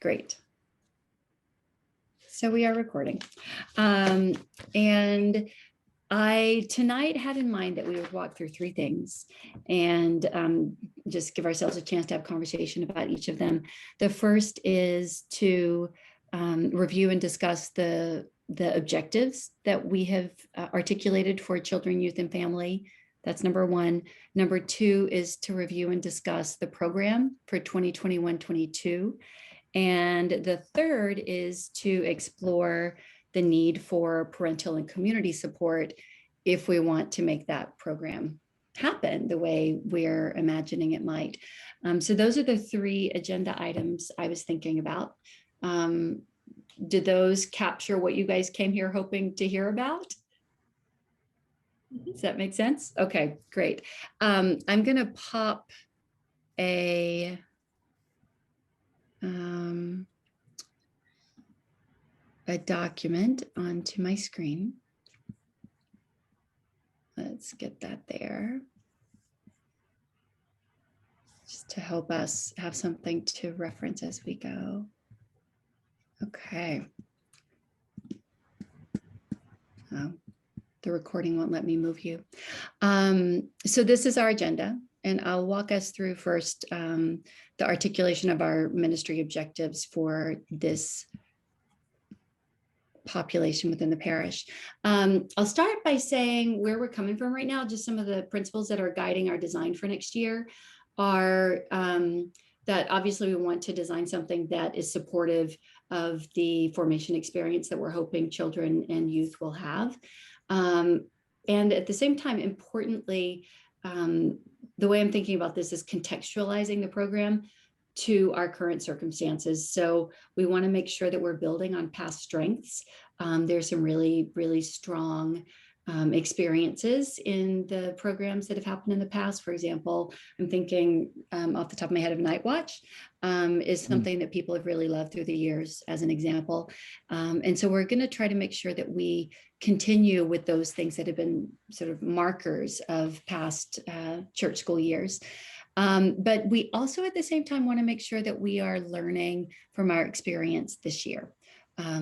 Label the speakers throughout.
Speaker 1: Great. So we are recording. And I tonight had in mind that we would walk through three things and just give ourselves a chance to have conversation about each of them. The first is to review and discuss the objectives that we have articulated for children, youth, and family. That's number one. Number two is to review and discuss the program for 2021-22. And the third is to explore the need for parental and community support if we want to make that program happen the way we're imagining it might. So those are the three agenda items I was thinking about. Did those capture what you guys came here hoping to hear about? Does that make sense? Okay, great. I'm going to pop a document onto my screen. Let's get that there. Just to help us have something to reference as we go. Okay. Oh, the recording won't let me move you. So this is our agenda, and I'll walk us through first the articulation of our ministry objectives for this population within the parish. I'll start by saying where we're coming from right now. Just some of the principles that are guiding our design for next year are that obviously we want to design something that is supportive of the formation experience that we're hoping children and youth will have. And at the same time, importantly, the way I'm thinking about this is contextualizing the program to our current circumstances. So we want to make sure that we're building on past strengths. There's some really, really strong experiences in the programs that have happened in the past. For example, I'm thinking off the top of my head of Night Watch is something that people have really loved through the years as an example. And so we're going to try to make sure that we continue with those things that have been sort of markers of past church school years. But we also at the same time want to make sure that we are learning from our experience this year.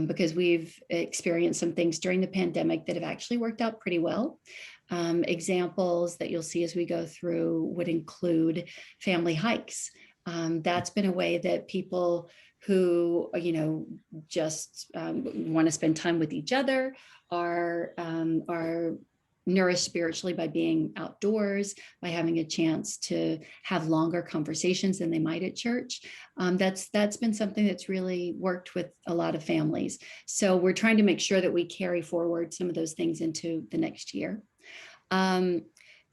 Speaker 1: Because we've experienced some things during the pandemic that have actually worked out pretty well. Examples that you'll see as we go through would include family hikes. That's been a way that people who, just want to spend time with each other are nourished spiritually by being outdoors, by having a chance to have longer conversations than they might at church. That's been something that's really worked with a lot of families. So we're trying to make sure that we carry forward some of those things into the next year.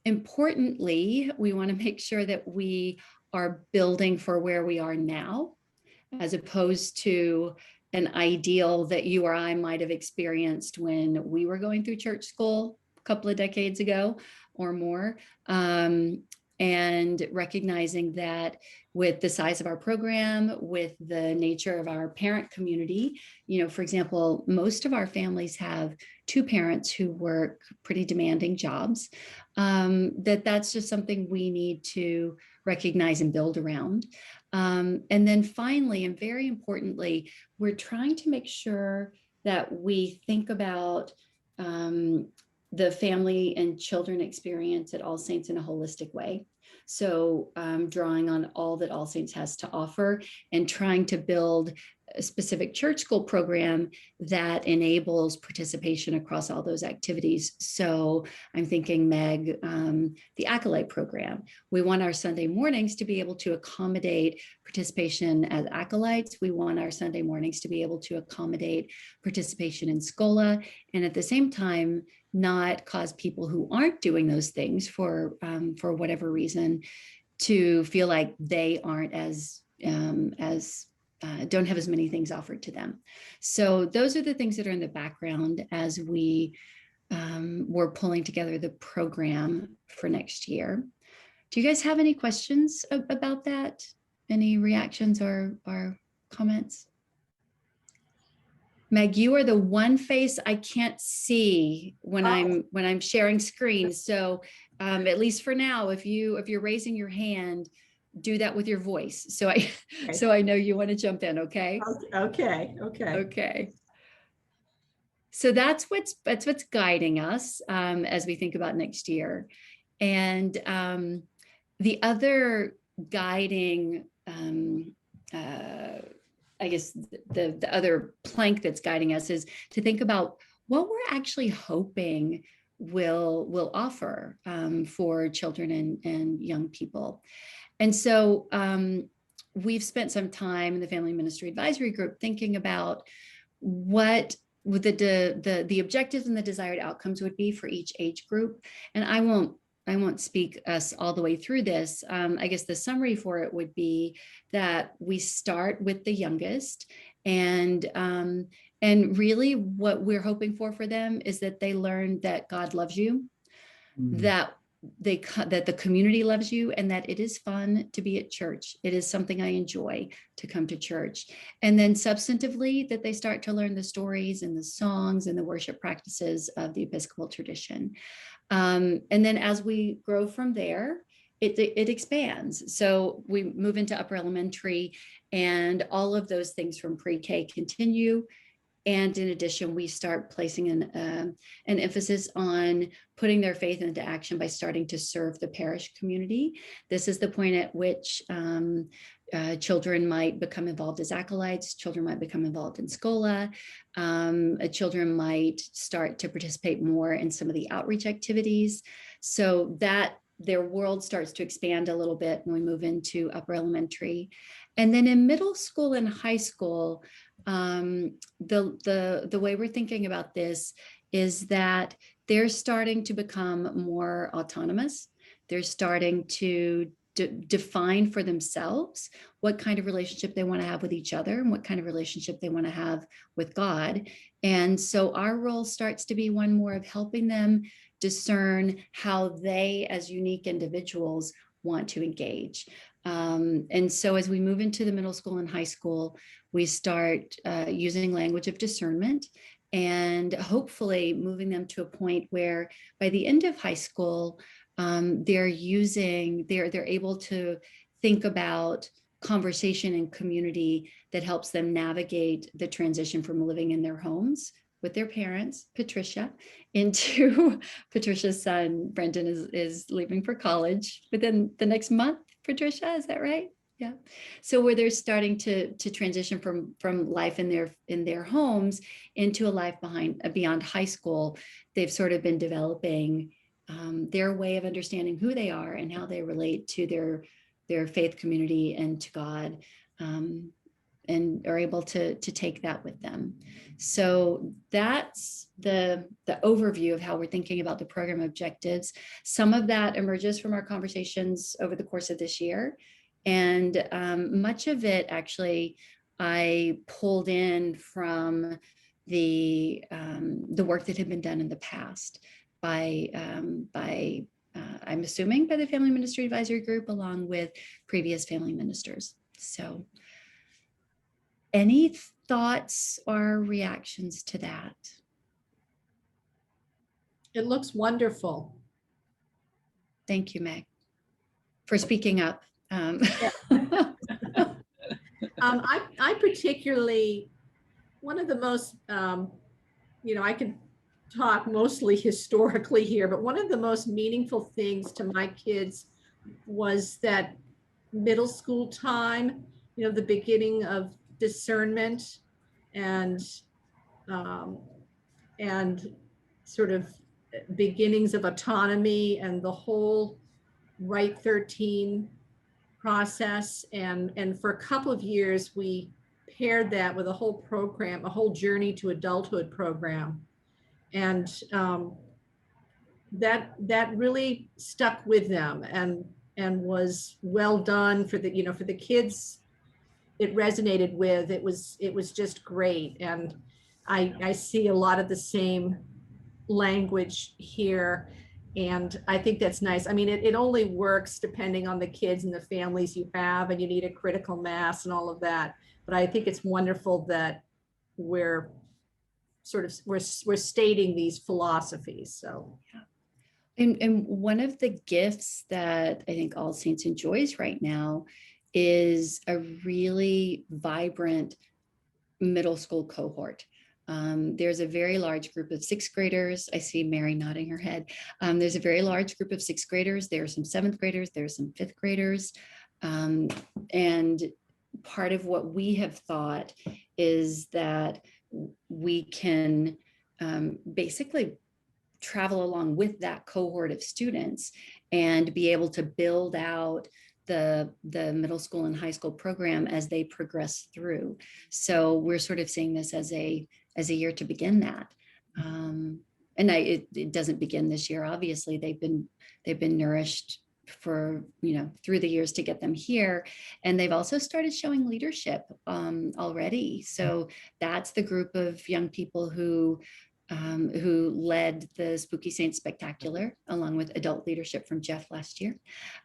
Speaker 1: Importantly, we want to make sure that we are building for where we are now, as opposed to an ideal that you or I might have experienced when we were going through church school couple of decades ago or more, and recognizing that with the size of our program, with the nature of our parent community, for example, most of our families have two parents who work pretty demanding jobs, that's just something we need to recognize and build around. And then finally, and very importantly, we're trying to make sure that we think about the family and children experience at All Saints in a holistic way. So drawing on all that All Saints has to offer and trying to build a specific church school program that enables participation across all those activities. So I'm thinking, Meg, the Acolyte program. We want our Sunday mornings to be able to accommodate participation as acolytes. We want our Sunday mornings to be able to accommodate participation in Schola, and at the same time, not cause people who aren't doing those things for whatever reason to feel like they aren't don't have as many things offered to them. So those are the things that are in the background as we were pulling together the program for next year. Do you guys have any questions about that? Any reactions or comments? Meg, you are the one face I can't see when I'm sharing screens. So at least for now, if you're raising your hand, do that with your voice. So I
Speaker 2: Okay.
Speaker 1: so I know you want to jump in, okay?
Speaker 2: Okay.
Speaker 1: Okay. So that's what's guiding us as we think about next year. And the other guiding, I guess the other plank that's guiding us is to think about what we're actually hoping will offer for children and young people. And so we've spent some time in the Family Ministry Advisory Group thinking about what would the objectives and the desired outcomes would be for each age group. And I won't speak us all the way through this. I guess the summary for it would be that we start with the youngest, and really what we're hoping for them is that they learn that God loves you, that that the community loves you, and that it is fun to be at church. It is something I enjoy to come to church. And then substantively that they start to learn the stories and the songs and the worship practices of the Episcopal tradition. And then as we grow from there, it expands. So we move into upper elementary, and all of those things from pre-K continue. And in addition, we start placing an emphasis on putting their faith into action by starting to serve the parish community. This is the point at which children might become involved as acolytes, children might become involved in Schola, children might start to participate more in some of the outreach activities, so that their world starts to expand a little bit when we move into upper elementary. And then in middle school and high school, the way we're thinking about this is that they're starting to become more autonomous. They're starting to define for themselves what kind of relationship they want to have with each other and what kind of relationship they want to have with God. And so our role starts to be one more of helping them discern how they as unique individuals want to engage. And so as we move into the middle school and high school, we start using language of discernment, and hopefully moving them to a point where by the end of high school, they're able to think about conversation and community that helps them navigate the transition from living in their homes with their parents, Patricia, into Patricia's son, Brendan, is leaving for college within the next month. Patricia, is that right? Yeah. So where they're starting to transition from life in their homes into a life beyond high school, they've sort of been developing their way of understanding who they are and how they relate to their faith community and to God, and are able to take that with them. So that's the overview of how we're thinking about the program objectives. Some of that emerges from our conversations over the course of this year, and much of it actually I pulled in from the work that had been done in the past by I'm assuming by the Family Ministry Advisory Group, along with previous family ministers. So any thoughts or reactions to that?
Speaker 2: It looks wonderful.
Speaker 1: Thank you, Meg, for speaking up.
Speaker 2: I particularly, one of the most, I can talk mostly historically here, but one of the most meaningful things to my kids was that middle school time, the beginning of discernment and and sort of beginnings of autonomy and the whole Right 13 process. And for a couple of years, we paired that with a whole program, a whole journey to adulthood program. And that really stuck with them and was well done for the kids. It resonated with, it was just great. And I see a lot of the same language here. And I think that's nice. I mean, it only works depending on the kids and the families you have, and you need a critical mass and all of that. But I think it's wonderful that we're stating these philosophies. So
Speaker 1: yeah. And one of the gifts that I think All Saints enjoys right now is a really vibrant middle school cohort. There's a very large group of sixth graders. I see Mary nodding her head. There's a very large group of sixth graders. There are some seventh graders. There are some fifth graders. And part of what we have thought is that we can basically travel along with that cohort of students and be able to build out the middle school and high school program as they progress through. So we're sort of seeing this as a year to begin that. And it doesn't begin this year. Obviously, they've been nourished for through the years to get them here, and they've also started showing leadership already. So that's the group of young people who led the Spooky Saints Spectacular along with adult leadership from Jeff last year.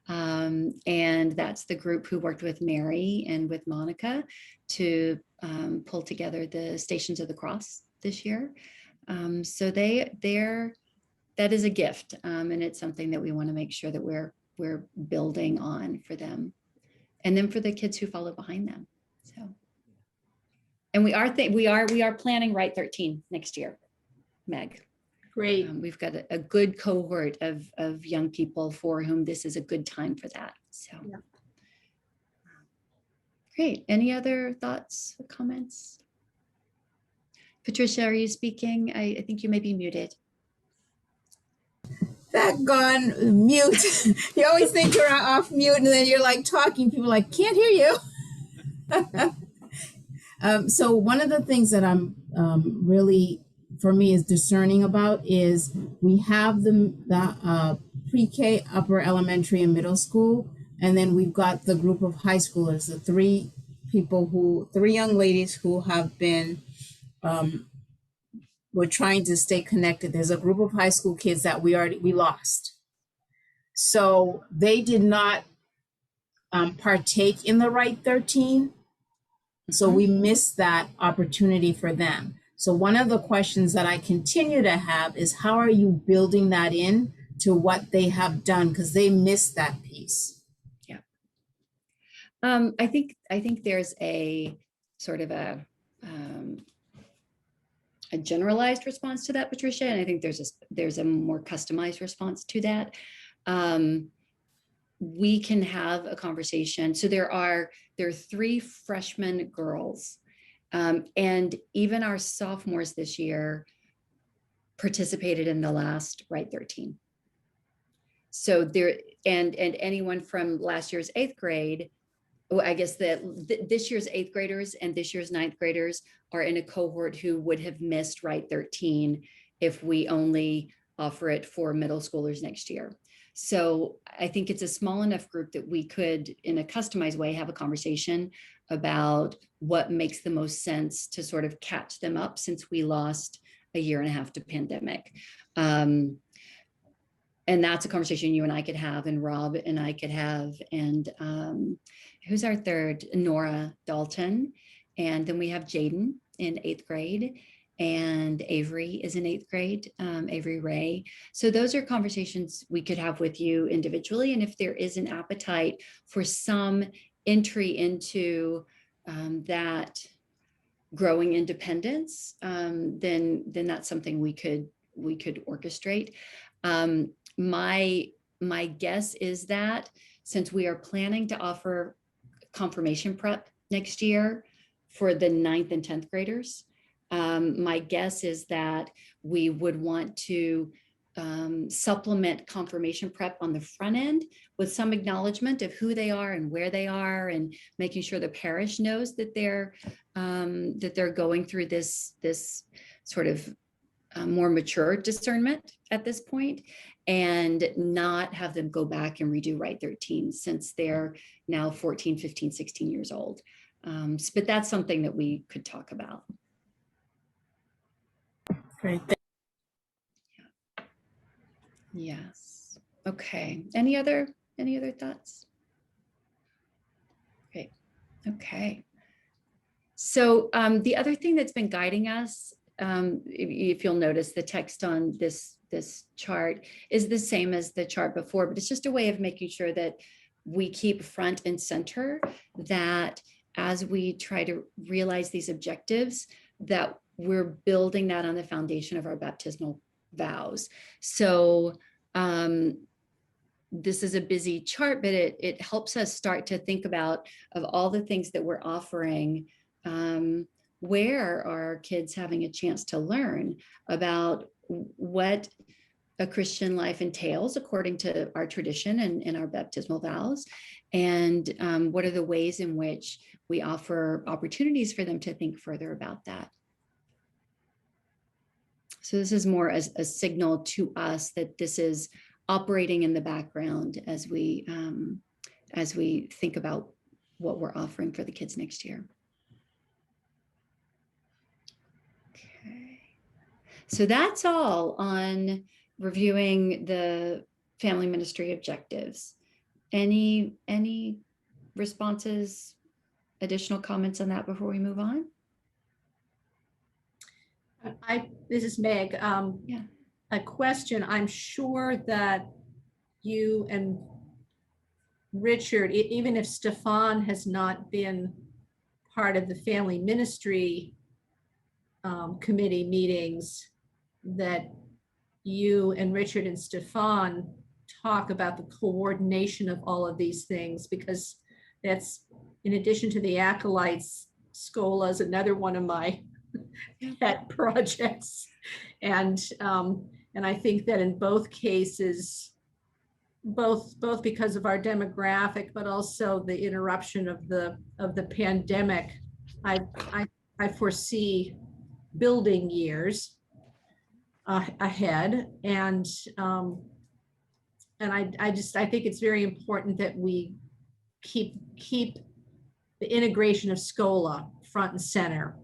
Speaker 1: And that's the group who worked with Mary and with Monica to pull together the Stations of the Cross this year. So that is a gift, and it's something that we want to make sure that we're building on for them, and then for the kids who follow behind them. So, and we are planning Right 13 next year, Meg.
Speaker 2: Great.
Speaker 1: We've got a good cohort of young people for whom this is a good time for that. So, yeah. Great. Any other thoughts or comments? Patricia, are you speaking? I think you may be muted.
Speaker 3: That gone mute. You always think you're off mute, and then you're like talking. People are like, can't hear you. So one of the things that I'm really, for me, is discerning about is we have the pre-K, upper elementary, and middle school, and then we've got the group of high schoolers, the three young ladies who have been. We're trying to stay connected. There's a group of high school kids that we lost. So they did not partake in the Right 13. So we missed that opportunity for them. So one of the questions that I continue to have is, how are you building that in to what they have done? Because they missed that piece.
Speaker 1: Yeah. I think there's a sort of a generalized response to that, Patricia, and I think there's a more customized response to that. We can have a conversation. So there are 3 freshman girls, and even our sophomores this year participated in the last Right 13. So there, and anyone from last year's 8th grade. Well, I guess that this year's 8th graders and this year's 9th graders are in a cohort who would have missed Right 13 if we only offer it for middle schoolers next year. So I think it's a small enough group that we could, in a customized way, have a conversation about what makes the most sense to sort of catch them up, since we lost a year and a half to pandemic. And that's a conversation you and I could have, and Rob and I could have, and who's our third? Nora Dalton. And then we have Jaden in 8th grade, and Avery is in 8th grade, Avery Ray. So those are conversations we could have with you individually. And if there is an appetite for some entry into that growing independence, then that's something we could orchestrate. My guess is that since we are planning to offer confirmation prep next year for the 9th and 10th graders, my guess is that we would want to supplement confirmation prep on the front end with some acknowledgement of who they are and where they are, and making sure the parish knows that they're going through this sort of more mature discernment at this point, and not have them go back and redo Right 13 since they're now 14, 15, 16 years old. But that's something that we could talk about.
Speaker 3: Great.
Speaker 1: Yes. Okay. Any other thoughts? Great. Okay. So the other thing that's been guiding us, if you'll notice, the text on this this chart is the same as the chart before, but it's just a way of making sure that we keep front and center that as we try to realize these objectives, that we're building that on the foundation of our baptismal vows. So this is a busy chart, but it helps us start to think about, of all the things that we're offering, where are kids having a chance to learn about what a Christian life entails according to our tradition and our baptismal vows, and what are the ways in which we offer opportunities for them to think further about that. So this is more as a signal to us that this is operating in the background as we think about what we're offering for the kids next year. Okay, so that's all on reviewing the family ministry objectives. Any responses, additional comments on that before we move on?
Speaker 2: This is Meg.
Speaker 1: Yeah.
Speaker 2: A question. I'm sure that you and Richard, even if Stefan has not been part of the family ministry committee meetings, that you and Richard and Stefan talk about the coordination of all of these things, because that's, in addition to the Acolytes, Schola is another one of my pet projects. And I think that in both cases, both because of our demographic, but also the interruption of the pandemic, I foresee building years ahead. And I think it's very important that we keep the integration of Schola front and center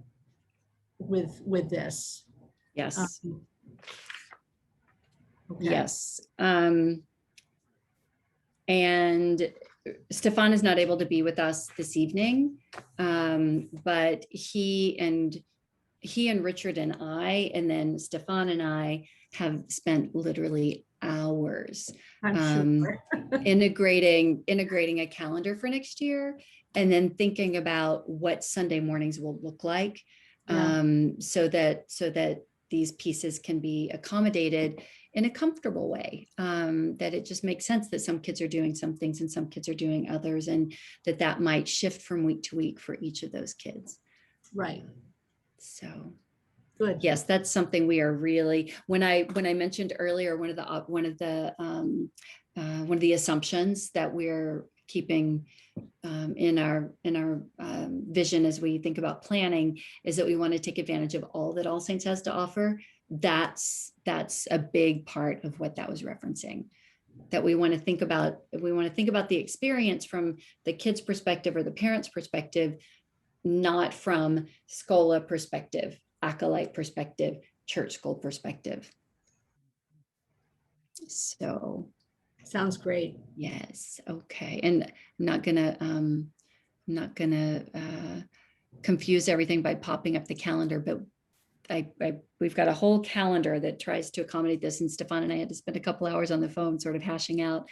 Speaker 2: with this.
Speaker 1: Yes.
Speaker 2: Okay.
Speaker 1: Yes. And Stefan is not able to be with us this evening, but he and Richard and I, and then Stefan and I, have spent literally hours
Speaker 2: I'm sure.
Speaker 1: integrating a calendar for next year, and then thinking about what Sunday mornings will look like, so that these pieces can be accommodated in a comfortable way, that it just makes sense that some kids are doing some things and some kids are doing others, and that might shift from week to week for each of those kids.
Speaker 2: Right.
Speaker 1: So
Speaker 2: good.
Speaker 1: Yes, that's something we are really, when I mentioned earlier, one of the assumptions that we're keeping in our vision as we think about planning is that we want to take advantage of all that All Saints has to offer. That's a big part of what that was referencing, that we want to think about the experience from the kid's perspective or the parent's perspective, not from Schola perspective, Acolyte perspective, church school perspective. So
Speaker 2: sounds great.
Speaker 1: Yes. Okay. And I'm not gonna confuse everything by popping up the calendar, but we've got a whole calendar that tries to accommodate this, and Stefan and I had to spend a couple hours on the phone sort of hashing out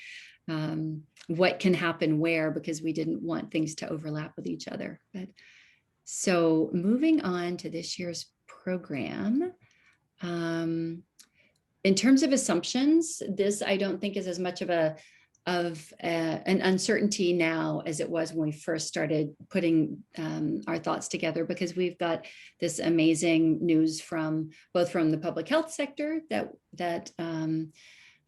Speaker 1: what can happen where, because we didn't want things to overlap with each other. But so moving on to this year's program, in terms of assumptions, this I don't think is as much of an uncertainty now as it was when we first started putting our thoughts together, because we've got this amazing news from the public health sector that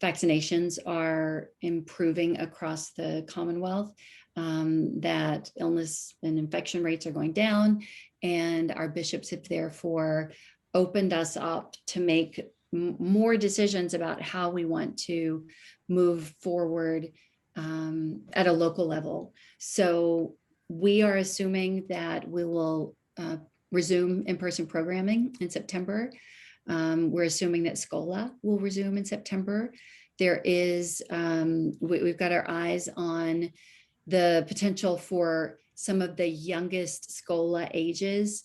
Speaker 1: vaccinations are improving across the Commonwealth, that illness and infection rates are going down, and our bishops have therefore opened us up to make more decisions about how we want to move forward at a local level. So we are assuming that we will resume in-person programming in September. We're assuming that Schola will resume in September. There is, we've got our eyes on the potential for some of the youngest Schola ages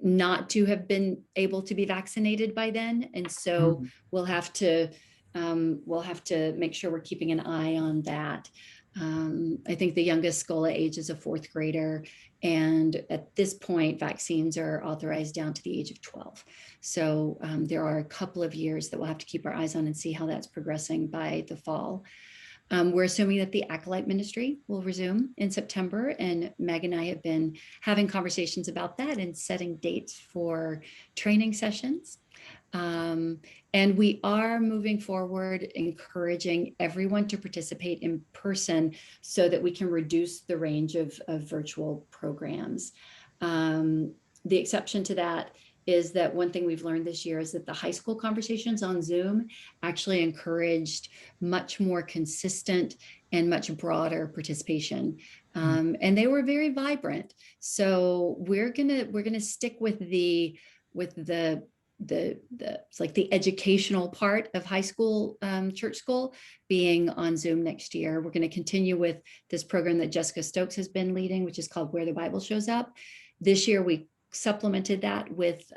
Speaker 1: not to have been able to be vaccinated by then. And so we'll have to make sure we're keeping an eye on that. I think the youngest Schola age is a fourth grader. And at this point, vaccines are authorized down to the age of 12. So there are a couple of years that we'll have to keep our eyes on and see how that's progressing by the fall. We're assuming that the Acolyte ministry will resume in September, and Meg and I have been having conversations about that and setting dates for training sessions. And we are moving forward, encouraging everyone to participate in person so that we can reduce the range of virtual programs. The exception to that is that one thing we've learned this year is that the high school conversations on Zoom actually encouraged much more consistent and much broader participation. And they were very vibrant. So we're gonna stick with the it's like the educational part of high school, church school being on Zoom next year. We're going to continue with this program that Jessica Stokes has been leading, which is called Where the Bible Shows Up. This year we supplemented that with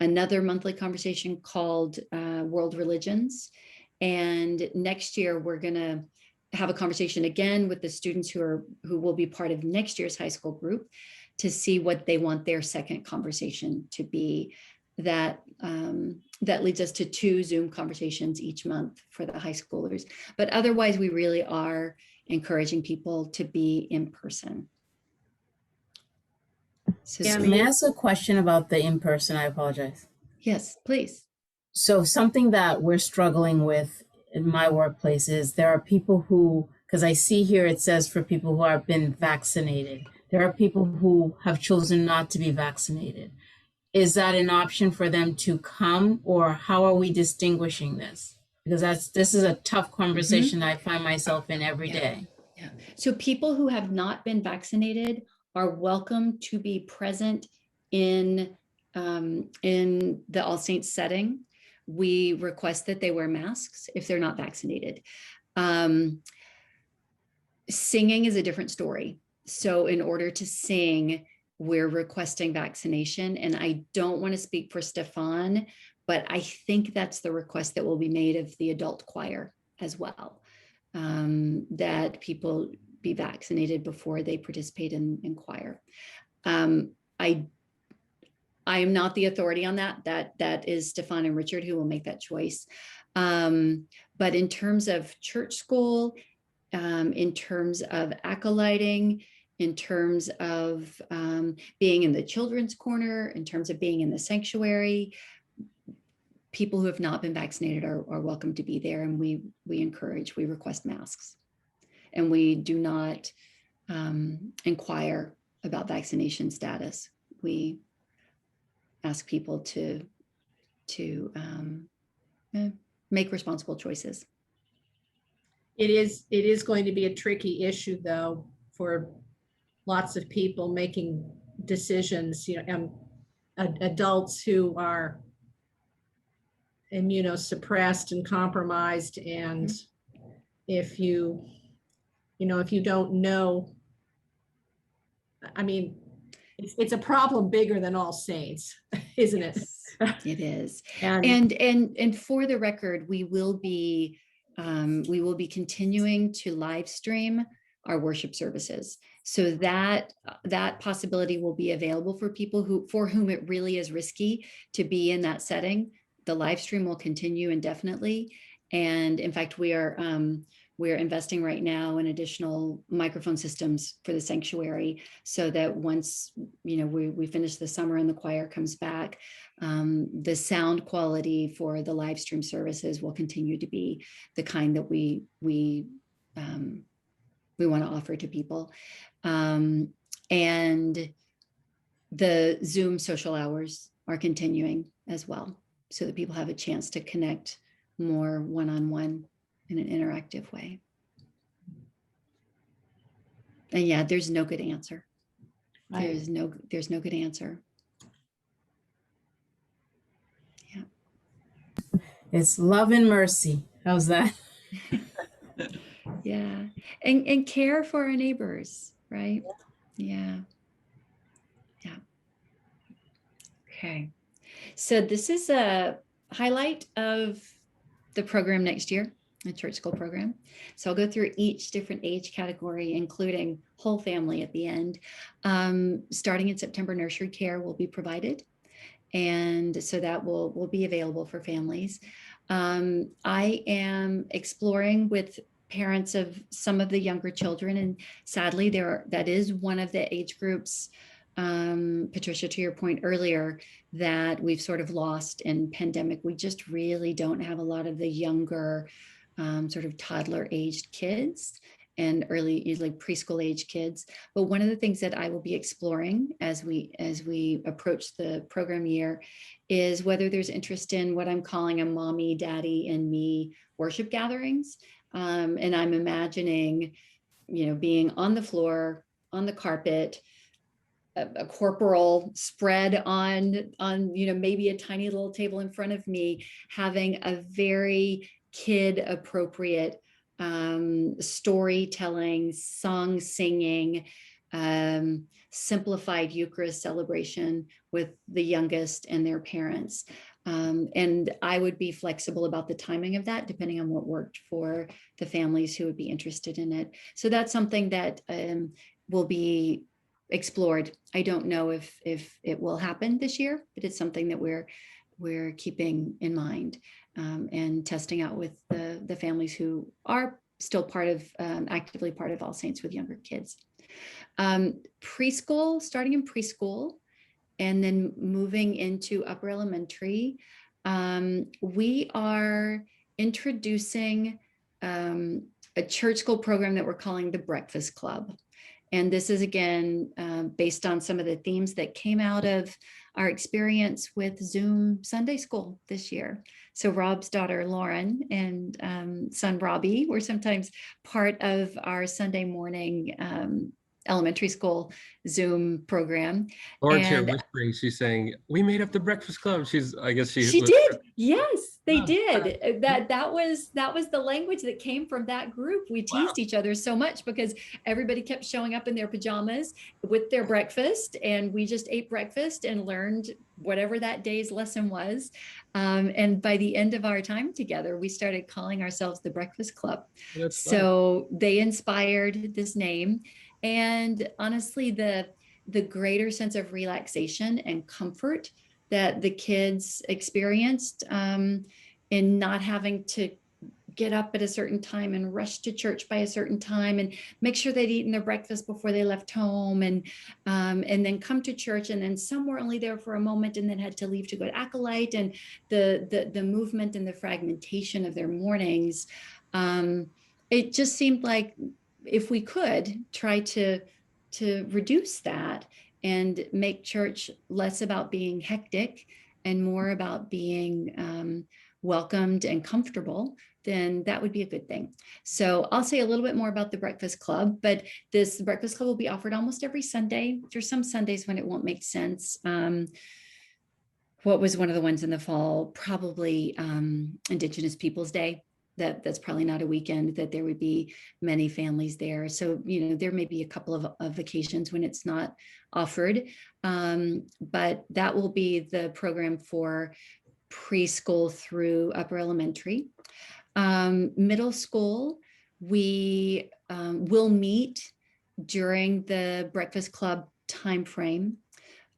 Speaker 1: another monthly conversation called World Religions. And next year we're going to have a conversation again with the students who will be part of next year's high school group to see what they want their second conversation to be. That leads us to 2 Zoom conversations each month for the high schoolers. But otherwise, we really are encouraging people to be in person. So,
Speaker 3: may I ask a question about the in-person? I apologize.
Speaker 1: Yes, please.
Speaker 3: So something that we're struggling with in my workplace is there are people who, because I see here it says for people who have been vaccinated, there are people who have chosen not to be vaccinated. Is that an option for them to come, or how are we distinguishing this? Because this is a tough conversation I find myself in every day.
Speaker 1: Yeah. So people who have not been vaccinated are welcome to be present in the All Saints setting. We request that they wear masks if they're not vaccinated. Singing is a different story. So in order to sing, we're requesting vaccination. And I don't want to speak for Stefan, but I think that's the request that will be made of the adult choir as well, that people be vaccinated before they participate in choir. I am not the authority on that. That is Stefan and Richard who will make that choice. But in terms of church school, in terms of acolyting, in terms of being in the children's corner, in terms of being in the sanctuary, people who have not been vaccinated are welcome to be there. And we request masks. And we do not inquire about vaccination status. We ask people to make responsible choices.
Speaker 2: It is going to be a tricky issue, though, for lots of people making decisions, adults who are immunosuppressed and compromised. And if you don't know, I mean, it's a problem bigger than All Saints, isn't it?
Speaker 1: It is. And for the record, we will be continuing to live stream our worship services, so that possibility will be available for people for whom it really is risky to be in that setting. The live stream will continue indefinitely. And in fact, we're investing right now in additional microphone systems for the sanctuary, so that once we finish the summer and the choir comes back, the sound quality for the live stream services will continue to be the kind that we want to offer to people. And the Zoom social hours are continuing as well, so that people have a chance to connect more one-on-one in an interactive way. And yeah, there's no good answer. Right. There's no good answer. Yeah.
Speaker 3: It's love and mercy. How's that?
Speaker 1: Yeah. And care for our neighbors, right? Yeah. Yeah. Okay. So this is a highlight of the program next year, the church school program. So I'll go through each different age category, including whole family at the end. Starting in September, nursery care will be provided. And so that will be available for families. I am exploring with parents of some of the younger children, and sadly that is one of the age groups, Patricia, to your point earlier, that we've sort of lost in pandemic. We just really don't have a lot of the younger, sort of toddler aged kids and early, usually preschool age kids. But one of the things that I will be exploring as we approach the program year is whether there's interest in what I'm calling a mommy, daddy, and me worship gatherings. And I'm imagining, being on the floor, on the carpet, a corporal spread on maybe a tiny little table in front of me, having a very kid appropriate storytelling, song singing, simplified Eucharist celebration with the youngest and their parents. And I would be flexible about the timing of that, depending on what worked for the families who would be interested in it. So that's something that will be explored. I don't know if it will happen this year, but it's something that we're keeping in mind, and testing out with the families who are still actively part of All Saints with younger kids. Preschool, starting in preschool, and then moving into upper elementary, we are introducing a church school program that we're calling the Breakfast Club. And this is, again, based on some of the themes that came out of our experience with Zoom Sunday school this year. So Rob's daughter, Lauren, and son, Robbie, were sometimes part of our Sunday morning elementary school Zoom program.
Speaker 4: Lauren's here
Speaker 1: And
Speaker 4: whispering. She's saying, "We made up the Breakfast Club." I guess
Speaker 1: she
Speaker 4: was,
Speaker 1: did. Yes, they
Speaker 4: Wow.
Speaker 1: did. That was the language that came from that group. We teased each other so much because everybody kept showing up in their pajamas with their breakfast, and we just ate breakfast and learned whatever that day's lesson was. And by the end of our time together, we started calling ourselves the Breakfast Club.
Speaker 4: That's
Speaker 1: So they inspired this name. And honestly, the greater sense of relaxation and comfort that the kids experienced, in not having to get up at a certain time and rush to church by a certain time and make sure they'd eaten their breakfast before they left home, and then come to church, and then some were only there for a moment and then had to leave to go to Acolyte, and the movement and the fragmentation of their mornings. It just seemed like if we could try to reduce that and make church less about being hectic and more about being welcomed and comfortable, then that would be a good thing. So I'll say a little bit more about the Breakfast Club, but this Breakfast Club will be offered almost every Sunday. There's some Sundays when it won't make sense. What was one of the ones in the fall? Probably Indigenous Peoples Day. That's probably not a weekend that there would be many families there. So, there may be a couple of occasions when it's not offered, but that will be the program for preschool through upper elementary. Middle school, we will meet during the Breakfast Club timeframe.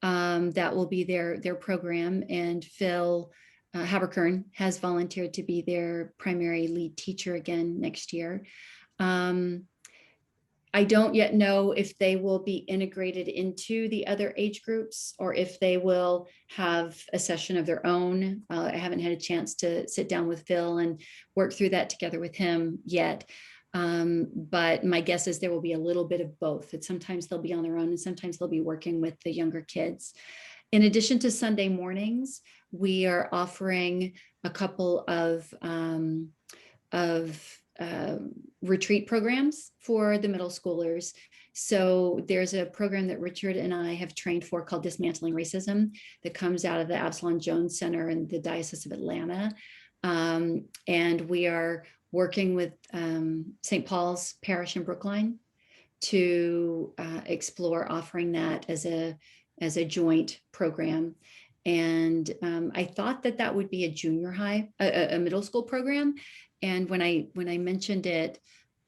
Speaker 1: That will be their program, and Phil Haberkern has volunteered to be their primary lead teacher again next year. I don't yet know if they will be integrated into the other age groups or if they will have a session of their own. I haven't had a chance to sit down with Phil and work through that together with him yet. But my guess is there will be a little bit of both. That sometimes they'll be on their own and sometimes they'll be working with the younger kids. In addition to Sunday mornings, we are offering a couple of retreat programs for the middle schoolers. So there's a program that Richard and I have trained for called Dismantling Racism that comes out of the Absalom Jones Center in the Diocese of Atlanta. And we are working with St. Paul's Parish in Brookline to explore offering that as a joint program. And I thought that that would be a junior high, a middle school program. And when I mentioned it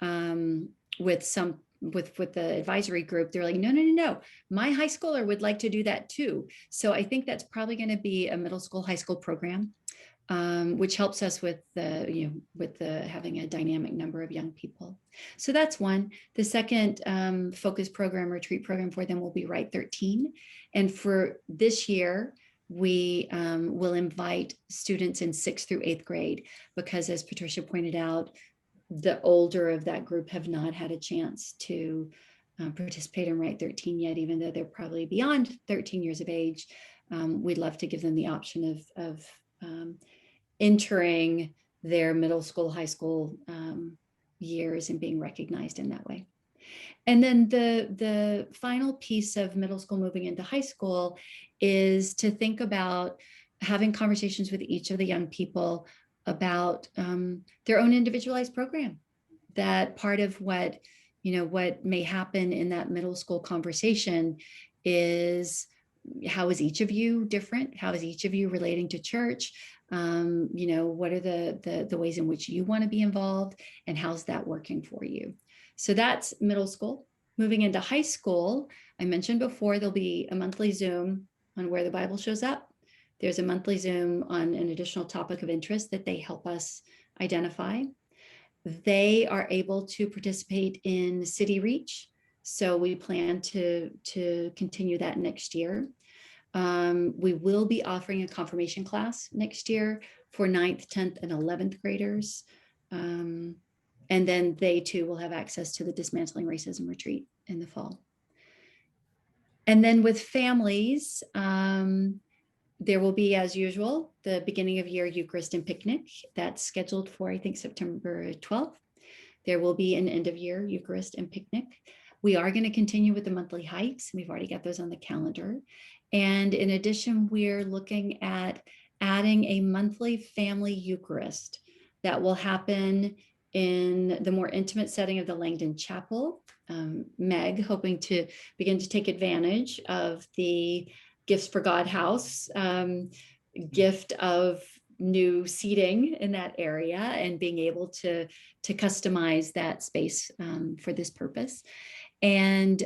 Speaker 1: with the advisory group, they're like, no, no, no, no. My high schooler would like to do that too. So I think that's probably going to be a middle school, high school program, which helps us with having a dynamic number of young people. So that's one. The second focus program, retreat program for them will be Right 13. And for this year, we will invite students in 6th through 8th grade, because as Patricia pointed out, the older of that group have not had a chance to participate in Right 13 yet, even though they're probably beyond 13 years of age. We'd love to give them the option of entering their middle school, high school years and being recognized in that way. And then the final piece of middle school moving into high school is to think about having conversations with each of the young people about their own individualized program. That part of what may happen in that middle school conversation is, how is each of you different? How is each of you relating to church? What are the ways in which you want to be involved, and how's that working for you? So that's middle school. Moving into high school, I mentioned before, there'll be a monthly Zoom on where the Bible shows up. There's a monthly Zoom on an additional topic of interest that they help us identify. They are able to participate in City Reach. So we plan to continue that next year. We will be offering a confirmation class next year for 9th, 10th, and 11th graders. And then they too will have access to the Dismantling Racism Retreat in the fall. And then with families, there will be, as usual, the beginning of year Eucharist and picnic. That's scheduled for, I think, September 12th. There will be an end of year Eucharist and picnic. We are going to continue with the monthly hikes. We've already got those on the calendar. And in addition, we're looking at adding a monthly family Eucharist that will happen in the more intimate setting of the Langdon Chapel. Meg, hoping to begin to take advantage of the Gifts for God House gift of new seating in that area, and being able to customize that space for this purpose. And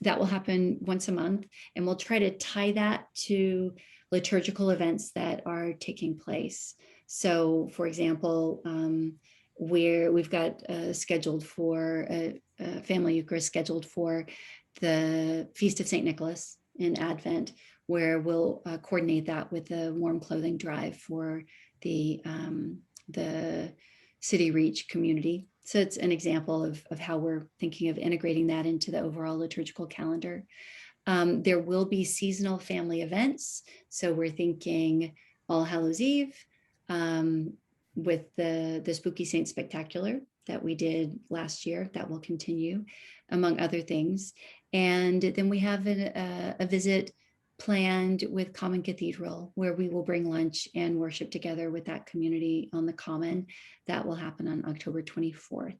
Speaker 1: that will happen once a month, and we'll try to tie that to liturgical events that are taking place. So, for example, where we've got scheduled for a family Eucharist scheduled for the Feast of St. Nicholas in Advent, where we'll coordinate that with the warm clothing drive for the City Reach community. So it's an example of how we're thinking of integrating that into the overall liturgical calendar. There will be seasonal family events. So we're thinking All Hallows Eve with the Spooky Saint Spectacular that we did last year. That will continue, among other things. And then we have a visit planned with Common Cathedral, where we will bring lunch and worship together with that community on the Common. That will happen on October 24th.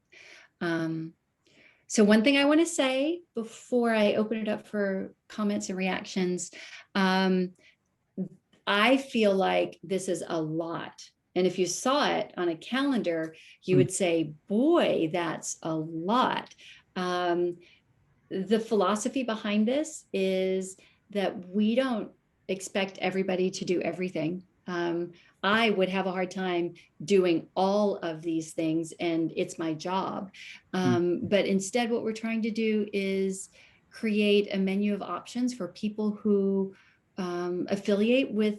Speaker 1: So one thing I want to say before I open it up for comments and reactions, I feel like this is a lot. And if you saw it on a calendar, you would say, boy, that's a lot. The philosophy behind this is that we don't expect everybody to do everything. I would have a hard time doing all of these things, and it's my job. But instead, what we're trying to do is create a menu of options for people who affiliate with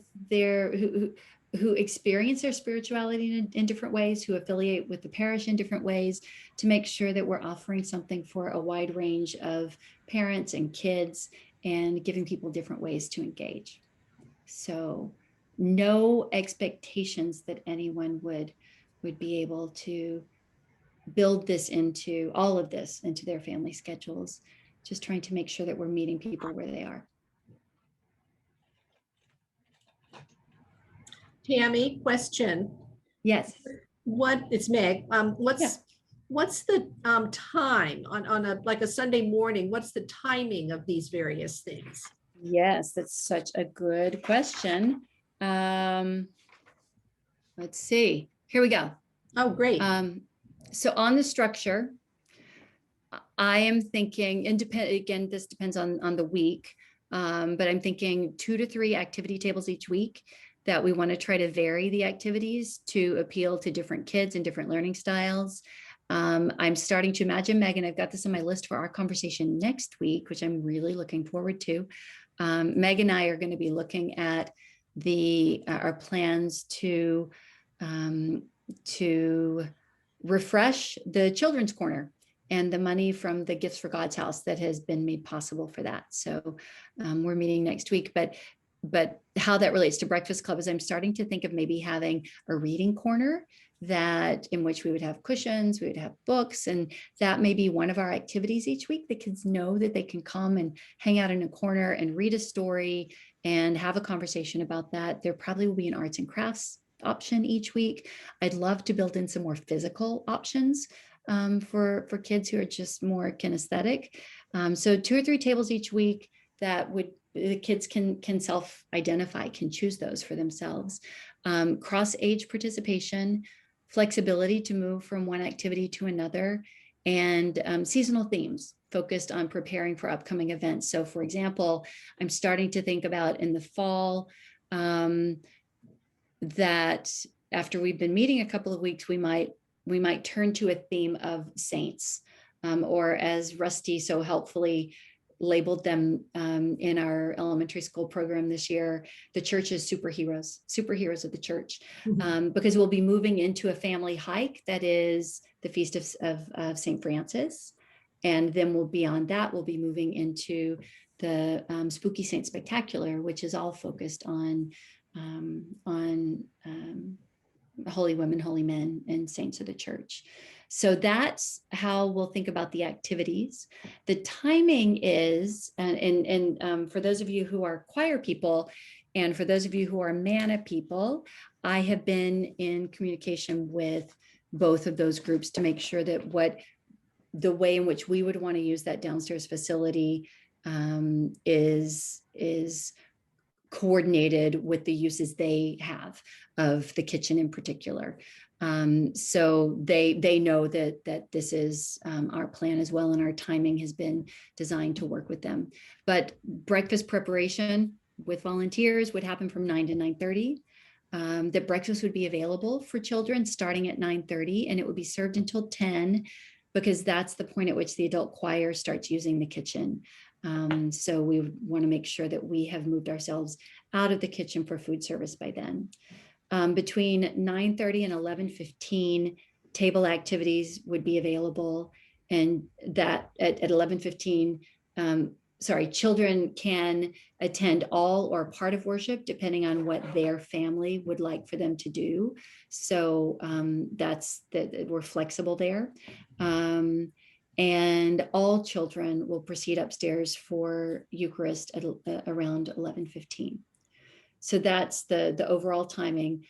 Speaker 1: who experience their spirituality in different ways, who affiliate with the parish in different ways, to make sure that we're offering something for a wide range of parents and kids, and giving people different ways to engage. So no expectations that anyone would be able to build this into all of this into their family schedules. Just trying to make sure that we're meeting people where they are.
Speaker 2: Tammy, question.
Speaker 1: Yes.
Speaker 2: It's Meg. What's
Speaker 1: Yeah.
Speaker 2: the time on a Sunday morning? What's the timing of these various things?
Speaker 1: Yes, that's such a good question. Let's see. Here we go.
Speaker 2: Oh, great.
Speaker 1: So on the structure, I am thinking, again, this depends on the week, but I'm thinking 2 to 3 activity tables each week that we want to try to vary the activities to appeal to different kids and different learning styles. I'm starting to imagine, Megan, I've got this on my list for our conversation next week, which I'm really looking forward to. Meg and I are going to be looking at our plans to refresh the children's corner and the money from the Gifts for God's House that has been made possible for that. So we're meeting next week, but how that relates to Breakfast Club is I'm starting to think of maybe having a reading corner in which we would have cushions, we would have books, and that may be one of our activities each week. The kids know that they can come and hang out in a corner and read a story and have a conversation about that. There probably will be an arts and crafts option each week. I'd love to build in some more physical options for kids who are just more kinesthetic. So 2 or 3 tables each week that the kids can self-identify, can choose those for themselves. Cross-age participation, flexibility to move from one activity to another, and seasonal themes focused on preparing for upcoming events. So for example, I'm starting to think about in the fall that after we've been meeting a couple of weeks, we might turn to a theme of saints, or as Rusty so helpfully labeled them in our elementary school program this year, the church's superheroes of the church, because we'll be moving into a family hike that is the Feast of St. Francis. And then beyond that, we'll be moving into the Spooky Saint Spectacular, which is all focused on holy women, holy men, and saints of the church. So that's how we'll think about the activities. The timing is, and for those of you who are choir people, and for those of you who are MANA people, I have been in communication with both of those groups to make sure that the way in which we would want to use that downstairs facility is coordinated with the uses they have of the kitchen in particular. So they know that this is our plan as well, and our timing has been designed to work with them. But breakfast preparation with volunteers would happen from 9 to 9:30. That breakfast would be available for children starting at 9:30, and it would be served until 10, because that's the point at which the adult choir starts using the kitchen. So we would want to make sure that we have moved ourselves out of the kitchen for food service by then. Between 9:30 and 11:15, table activities would be available, and that at 11:15, children can attend all or part of worship depending on what their family would like for them to do. So we're flexible there. And all children will proceed upstairs for Eucharist at around 11:15. So that's the overall timing.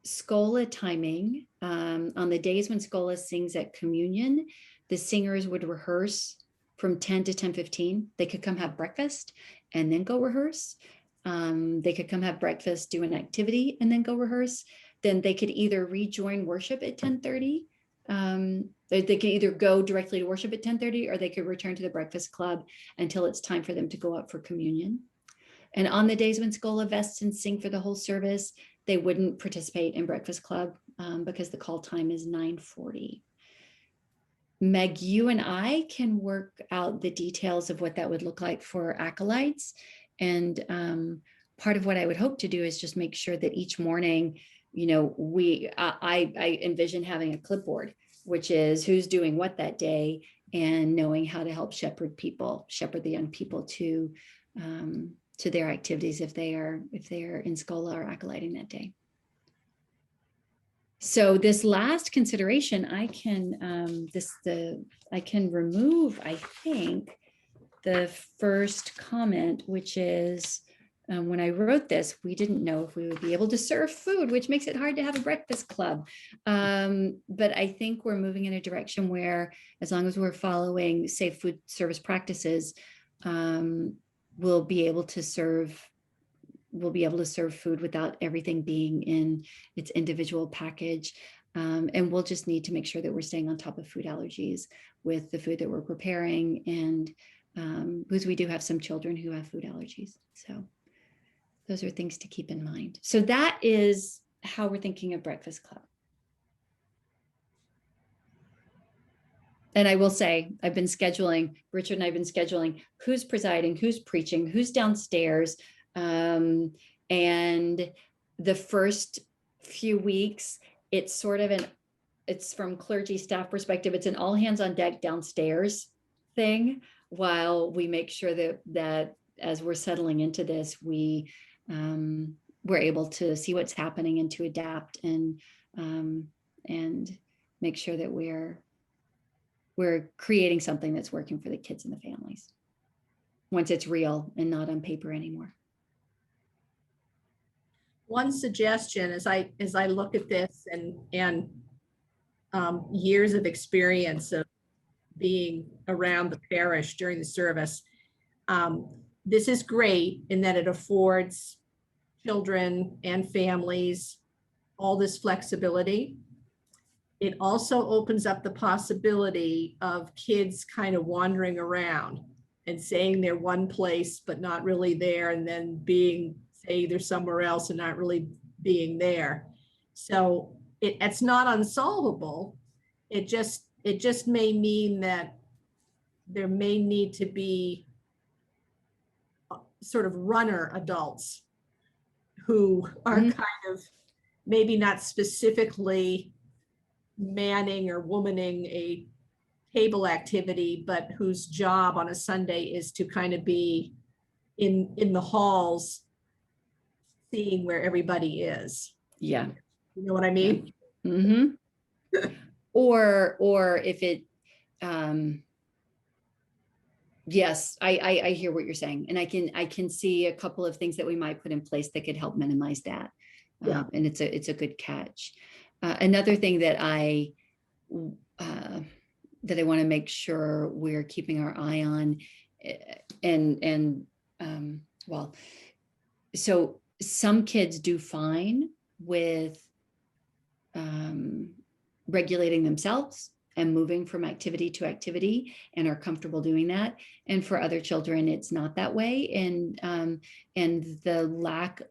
Speaker 1: Schola timing, on the days when Schola sings at communion, the singers would rehearse from 10 to 10:15. They could come have breakfast and then go rehearse. They could come have breakfast, do an activity, and then go rehearse. Then they could either rejoin worship at 10:30. They could either go directly to worship at 10:30, or they could return to the breakfast club until it's time for them to go up for communion. And on the days when Schola vests and sing for the whole service, they wouldn't participate in breakfast club because the call time is 9:40. Meg, you and I can work out the details of what that would look like for acolytes. And part of what I would hope to do is just make sure that each morning, I envision having a clipboard, which is who's doing what that day, and knowing how to help shepherd the young people to their activities if they are in Schola or acolyting that day. So this last consideration, I can remove, I think, the first comment, which is when I wrote this, we didn't know if we would be able to serve food, which makes it hard to have a breakfast club. But I think we're moving in a direction where, as long as we're following safe food service practices, we'll be able to serve food without everything being in its individual package. And we'll just need to make sure that we're staying on top of food allergies with the food that we're preparing. And because we do have some children who have food allergies. So those are things to keep in mind. So that is how we're thinking of Breakfast Club. And I will say, Richard and I've been scheduling who's presiding, who's preaching, who's downstairs. And the first few weeks, it's sort of it's from clergy staff perspective, it's an all hands on deck downstairs thing, while we make sure that as we're settling into this, we're able to see what's happening and to adapt and make sure that we're creating something that's working for the kids and the families once it's real and not on paper anymore.
Speaker 2: One suggestion as I look at this and years of experience of being around the parish during the service, this is great in that it affords children and families all this flexibility. It also opens up the possibility of kids kind of wandering around and saying they're one place but not really there, and then say they're somewhere else and not really being there. So it's not unsolvable. It just may mean that there may need to be sort of runner adults who are kind of maybe not specifically manning or womaning a table activity, but whose job on a Sunday is to kind of be in the halls, seeing where everybody is.
Speaker 1: Yeah.
Speaker 2: You know what I mean?
Speaker 1: Mm-hmm. or if it, yes, I hear what you're saying. And I can see a couple of things that we might put in place that could help minimize that.
Speaker 2: Yeah.
Speaker 1: And it's a good catch. Another thing that I want to make sure we're keeping our eye on, so some kids do fine with regulating themselves and moving from activity to activity and are comfortable doing that. And for other children, it's not that way. And the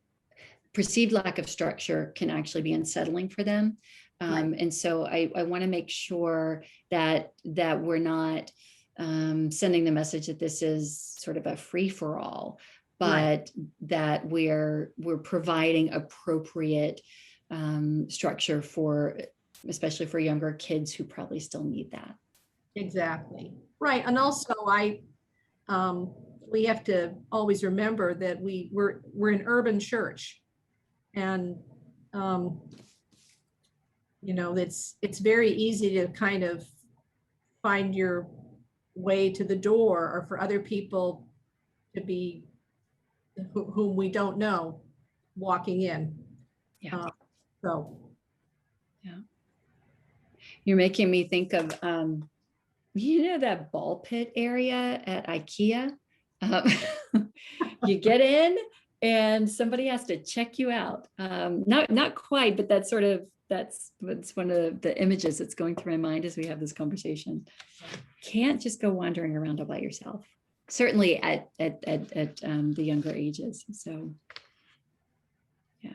Speaker 1: perceived lack of structure can actually be unsettling for them.
Speaker 2: Right.
Speaker 1: And so I want to make sure that we're not sending the message that this is sort of a free for all, but
Speaker 2: Right.
Speaker 1: that we're providing appropriate structure especially for younger kids who probably still need that.
Speaker 2: Exactly. Right. And also we have to always remember that we're an urban church, and it's very easy to kind of find your way to the door, or for other people to be whom we don't know walking in.
Speaker 1: Yeah.
Speaker 2: So
Speaker 1: yeah. You're making me think of that ball pit area at IKEA. You get in and somebody has to check you out. Not quite, but that's one of the images that's going through my mind as we have this conversation. Can't just go wandering around all by yourself. Certainly at the younger ages. So, yeah.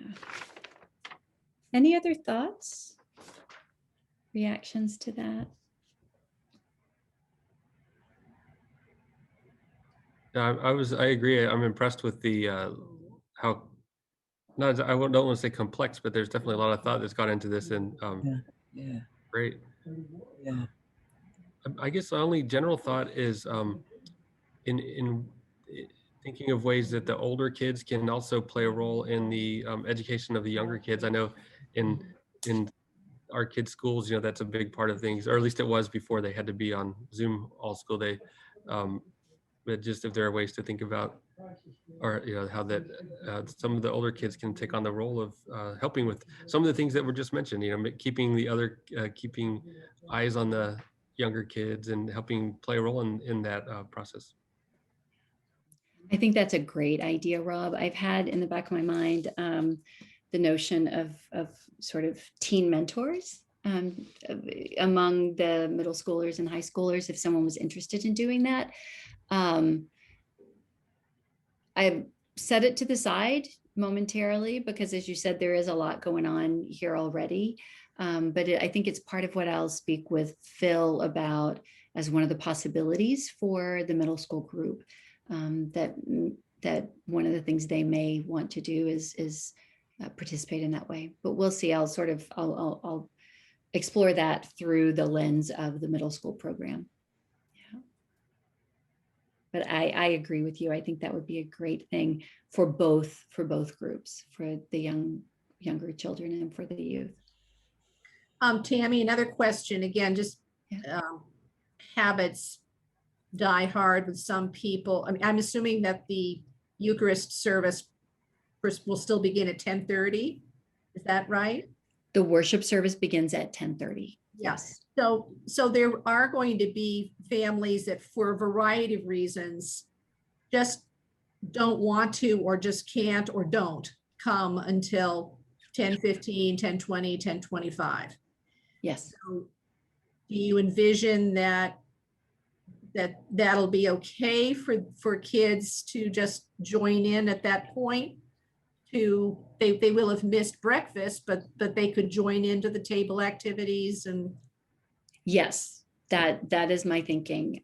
Speaker 1: Any other thoughts, reactions to that?
Speaker 4: I agree. I'm impressed with the how, I don't want to say complex, but there's definitely a lot of thought that's gone into this, and
Speaker 5: Yeah.
Speaker 4: great.
Speaker 5: Yeah.
Speaker 4: I guess the only general thought is in thinking of ways that the older kids can also play a role in the education of the younger kids. I know in our kids' schools, that's a big part of things, or at least it was before they had to be on Zoom all school day. But just if there are ways to think about, or how that some of the older kids can take on the role of helping with some of the things that were just mentioned, keeping eyes on the younger kids and helping play a role in that process.
Speaker 1: I think that's a great idea, Rob. I've had in the back of my mind the notion of sort of teen mentors among the middle schoolers and high schoolers, if someone was interested in doing that. Um, I set it to the side momentarily because, as you said, there is a lot going on here already. I think it's part of what I'll speak with Phil about as one of the possibilities for the middle school group. That one of the things they may want to do is participate in that way. But we'll see. I'll explore that through the lens of the middle school program. But I agree with you. I think that would be a great thing for both groups, for the younger children and for the youth.
Speaker 2: Tammy, another question, again, just
Speaker 1: Yeah.
Speaker 2: Habits die hard with some people. I mean, I'm assuming that the Eucharist service will still begin at 10:30. Is that right?
Speaker 1: The worship service begins at 10:30.
Speaker 2: Yes. So there are going to be families that, for a variety of reasons, just don't want to, or just can't, or don't come until 10:15, 10:20, 10:25.
Speaker 1: Yes.
Speaker 2: So do you envision that'll be okay for kids to just join in at that point? They will have missed breakfast, but they could join into the table activities and.
Speaker 1: Yes, that is my thinking.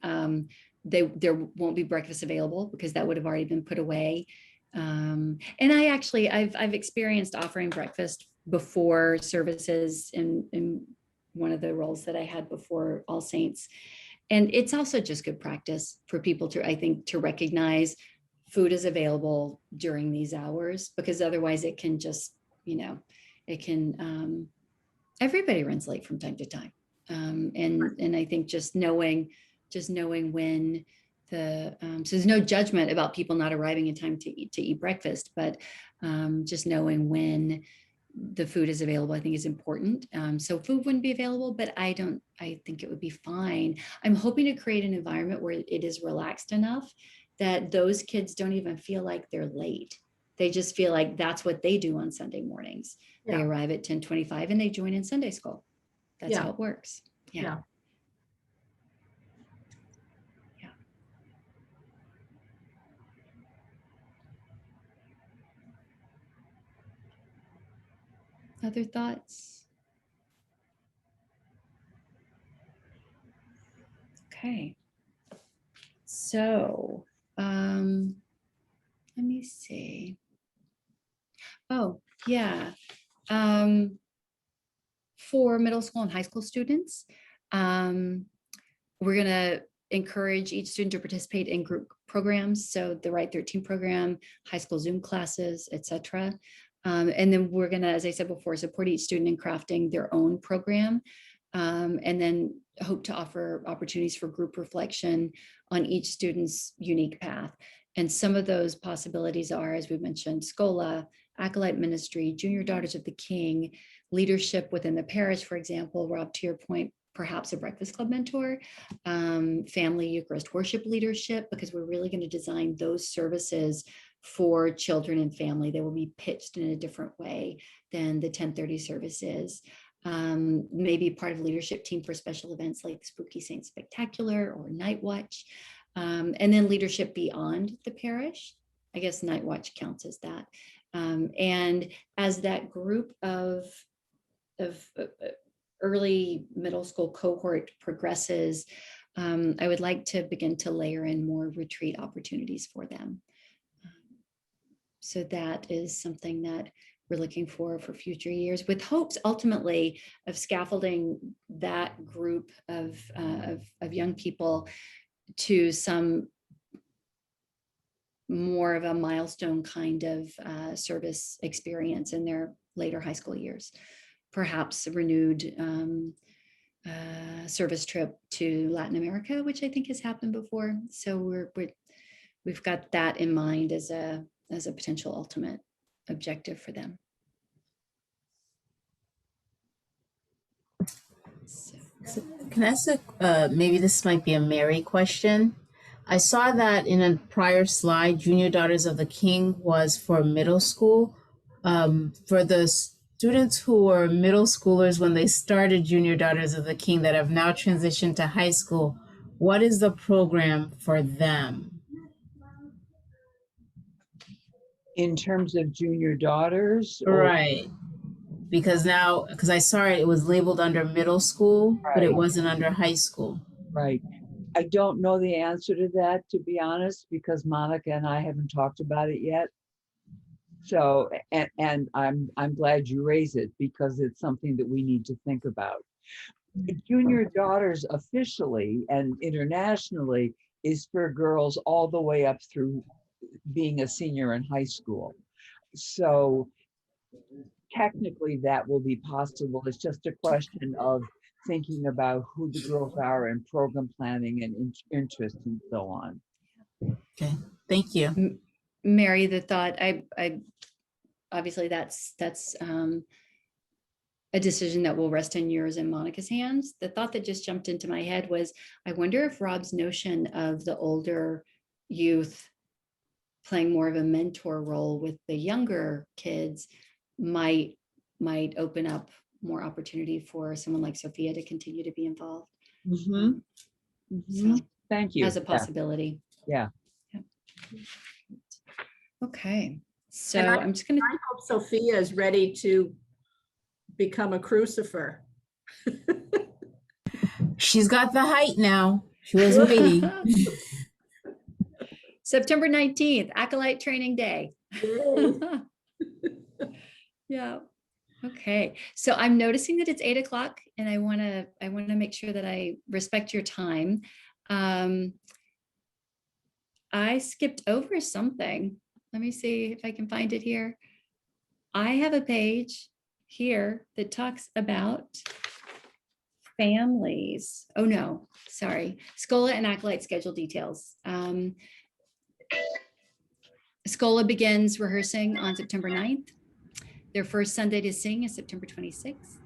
Speaker 1: There won't be breakfast available because that would have already been put away. And I've experienced offering breakfast before services in one of the roles that I had before All Saints. And it's also just good practice for people to, I think, to recognize food is available during these hours, because otherwise it can just, everybody runs late from time to time. And I think just knowing when so there's no judgment about people not arriving in time to eat breakfast, but just knowing when the food is available, I think is important. So food wouldn't be available, but I think it would be fine. I'm hoping to create an environment where it is relaxed enough that those kids don't even feel like they're late. They just feel like that's what they do on Sunday mornings.
Speaker 2: Yeah.
Speaker 1: They arrive at 10:25 and they join in Sunday school. That's
Speaker 2: Yeah.
Speaker 1: how it works. Yeah. Other thoughts? Okay. So, let me see. Oh, yeah. For middle school and high school students, we're going to encourage each student to participate in group programs. So the Right 13 program, high school Zoom classes, etc. And then we're going to, as I said before, support each student in crafting their own program. And then hope to offer opportunities for group reflection on each student's unique path. And some of those possibilities are, as we mentioned, Schola, Acolyte ministry, Junior Daughters of the King, leadership within the parish, for example. Rob, to your point, perhaps a breakfast club mentor, family Eucharist worship leadership, because we're really going to design those services for children and family. They will be pitched in a different way than the 10:30 service is. Maybe part of leadership team for special events like Spooky Saint Spectacular or Night Watch. And then leadership beyond the parish. I guess Night Watch counts as that. And as that group of early middle school cohort progresses, I would like to begin to layer in more retreat opportunities for them. So that is something that we're looking for future years, with hopes ultimately of scaffolding that group of young people to some more of a milestone kind of service experience in their later high school years. Perhaps a renewed service trip to Latin America, which I think has happened before. So we've got that in mind as a potential ultimate objective for them.
Speaker 3: So can I ask maybe this might be a Mary question, I saw that in a prior slide, Junior Daughters of the King was for middle school. For the students who were middle schoolers when they started Junior Daughters of the King that have now transitioned to high school, what is the program for them?
Speaker 5: In terms of junior daughters, or
Speaker 3: Right. Because I saw it was labeled under middle school, but it
Speaker 5: right,
Speaker 3: wasn't under high school.
Speaker 5: right. I don't know the answer to that, to be honest, because Monica and I haven't talked about it yet. So, and I'm glad you raise it because it's something that we need to think about. Junior daughters officially and internationally is for girls all the way up through being a senior in high school. So technically that will be possible. It's just a question of thinking about who the girls are and program planning and interest and so on.
Speaker 3: Okay, thank you.
Speaker 1: Mary, the thought, I obviously that's a decision that will rest in yours and Monica's hands. The thought that just jumped into my head was, I wonder if Rob's notion of the older youth playing more of a mentor role with the younger kids might open up more opportunity for someone like Sophia to continue to be involved.
Speaker 5: Mm-hmm.
Speaker 1: So
Speaker 5: Thank you.
Speaker 1: as a possibility.
Speaker 5: Yeah.
Speaker 1: Okay, so
Speaker 2: And
Speaker 1: I'm just gonna.
Speaker 2: I hope Sophia is ready to become a crucifer.
Speaker 3: She's got the height now. She was waiting.
Speaker 1: September 19th, Acolyte Training Day.
Speaker 2: Yay.
Speaker 1: Yeah. Okay. So I'm noticing that it's 8 o'clock and I want to make sure that I respect your time. I skipped over something. Let me see if I can find it here. I have a page here that talks about families. Oh no, sorry. Schola and Acolyte schedule details. Schola begins rehearsing on September 9th. Their first Sunday to sing is September 26th.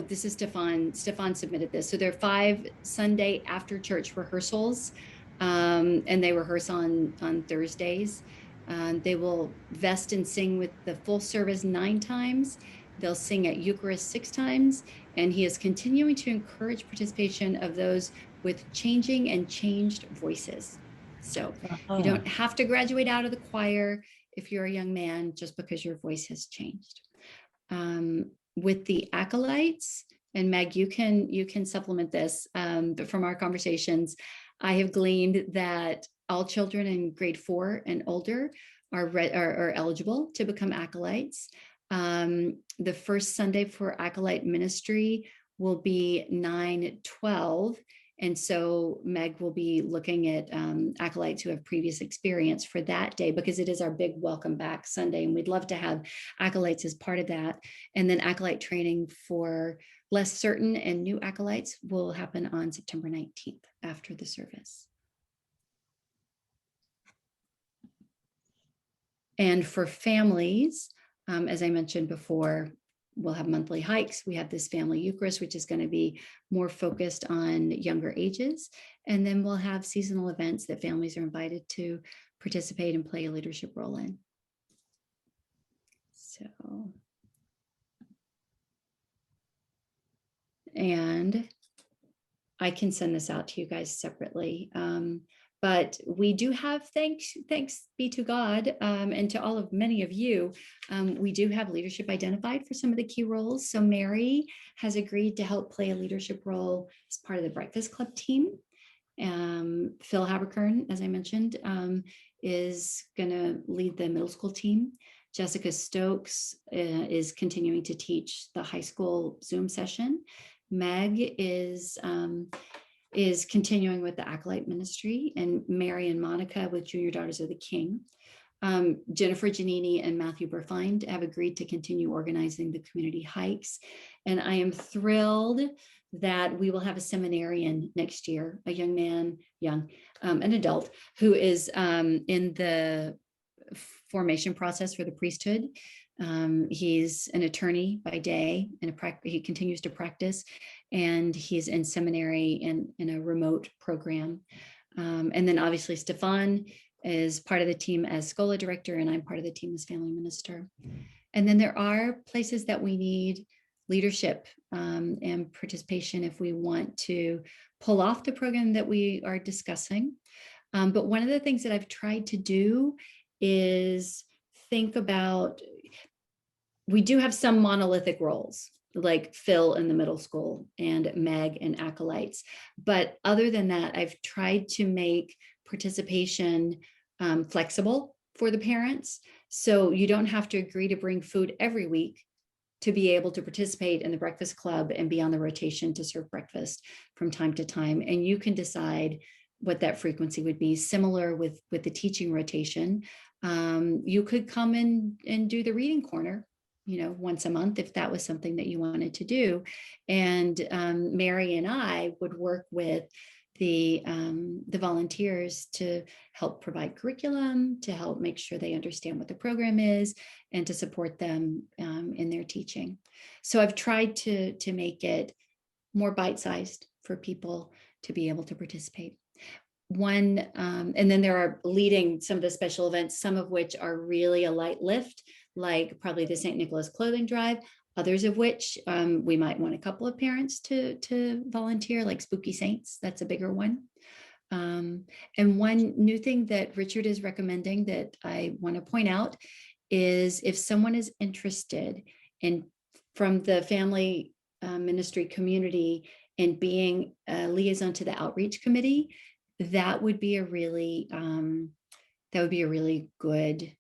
Speaker 1: This is Stefan. Stefan submitted this. So there are 5 Sunday after church rehearsals, and they rehearse on Thursdays. They will vest and sing with the full service 9 times. They'll sing at Eucharist 6 times, and he is continuing to encourage participation of those with changing and changed voices. So you don't have to graduate out of the choir if you're a young man just because your voice has changed. With the acolytes, and Meg, you can supplement this, but from our conversations, I have gleaned that all children in grade 4 and older are eligible to become acolytes. The first Sunday for acolyte ministry will be 9/12. And so Meg will be looking at acolytes who have previous experience for that day, because it is our big welcome back Sunday. And we'd love to have acolytes as part of that. And then acolyte training for less certain and new acolytes will happen on September 19th after the service. And for families, as I mentioned before, we'll have monthly hikes. We have this family Eucharist, which is going to be more focused on younger ages. And then we'll have seasonal events that families are invited to participate and play a leadership role in. So, and I can send this out to you guys separately. But we do have, thanks be to God, and to many of you, we do have leadership identified for some of the key roles. So Mary has agreed to help play a leadership role as part of the Breakfast Club team. Phil Haberkern, as I mentioned, is going to lead the middle school team. Jessica Stokes is continuing to teach the high school Zoom session. Meg is continuing with the Acolyte ministry, and Mary and Monica with Junior Daughters of the King. Jennifer Giannini and Matthew Burfind have agreed to continue organizing the community hikes. And I am thrilled that we will have a seminarian next year, a young man, an adult who is in the formation process for the priesthood. He's an attorney by day, and he continues to practice. and he's in seminary in a remote program. And then obviously Stefan is part of the team as Schola director, and I'm part of the team as family minister. And then there are places that we need leadership and participation if we want to pull off the program that we are discussing. But one of the things that I've tried to do is think about, we do have some monolithic roles like Phil in the middle school and Meg and Acolytes. But other than that, I've tried to make participation flexible for the parents. So you don't have to agree to bring food every week to be able to participate in the breakfast club and be on the rotation to serve breakfast from time to time. And you can decide what that frequency would be. Similar with the teaching rotation. You could come in and do the reading corner, once a month, if that was something that you wanted to do. And Mary and I would work with the volunteers to help provide curriculum, to help make sure they understand what the program is, and to support them in their teaching. So I've tried to make it more bite-sized for people to be able to participate. And then there are leading some of the special events, some of which are really a light lift, like probably the St. Nicholas Clothing Drive, others of which we might want a couple of parents to volunteer, like Spooky Saints. That's a bigger one. And one new thing that Richard is recommending that I want to point out is if someone is interested in, from the family ministry community, in being a liaison to the outreach committee, that would be a really good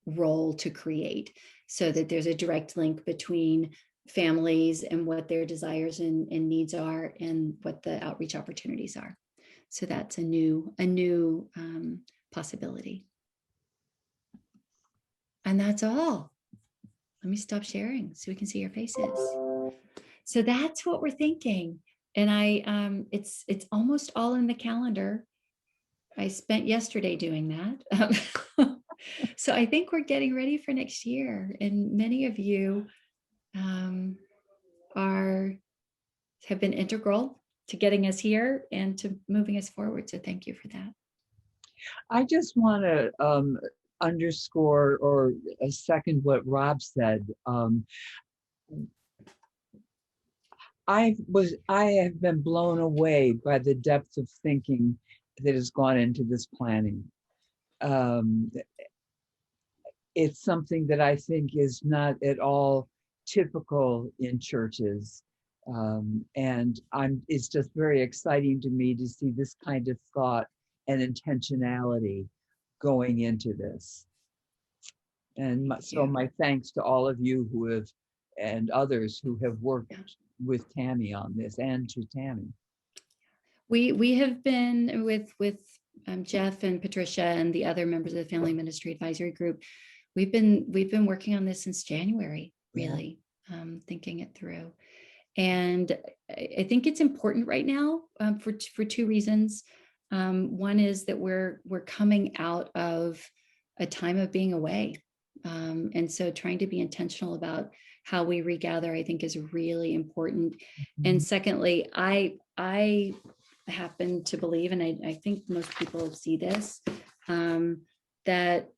Speaker 1: role to create, so that there's a direct link between families and what their desires and needs are and what the outreach opportunities are. So that's a new possibility. And that's all. Let me stop sharing so we can see your faces. So that's what we're thinking. And it's almost all in the calendar. I spent yesterday doing that. So I think we're getting ready for next year. And many of you have been integral to getting us here and to moving us forward. So thank you for that.
Speaker 5: I just want to underscore or second what Rob said. I have been blown away by the depth of thinking that has gone into this planning. It's something that I think is not at all typical in churches. And it's just very exciting to me to see this kind of thought and intentionality going into this. And so my thanks to all of you who have, and others who have worked with Tammy on this, and to Tammy.
Speaker 1: We have been with Jeff and Patricia and the other members of the Family Ministry Advisory Group. We've been working on this since January, really, thinking it through. And I think it's important right now for two reasons. One is that we're coming out of a time of being away. And so trying to be intentional about how we regather, I think, is really important. Mm-hmm. And secondly, I happen to believe, and I think most people see this, that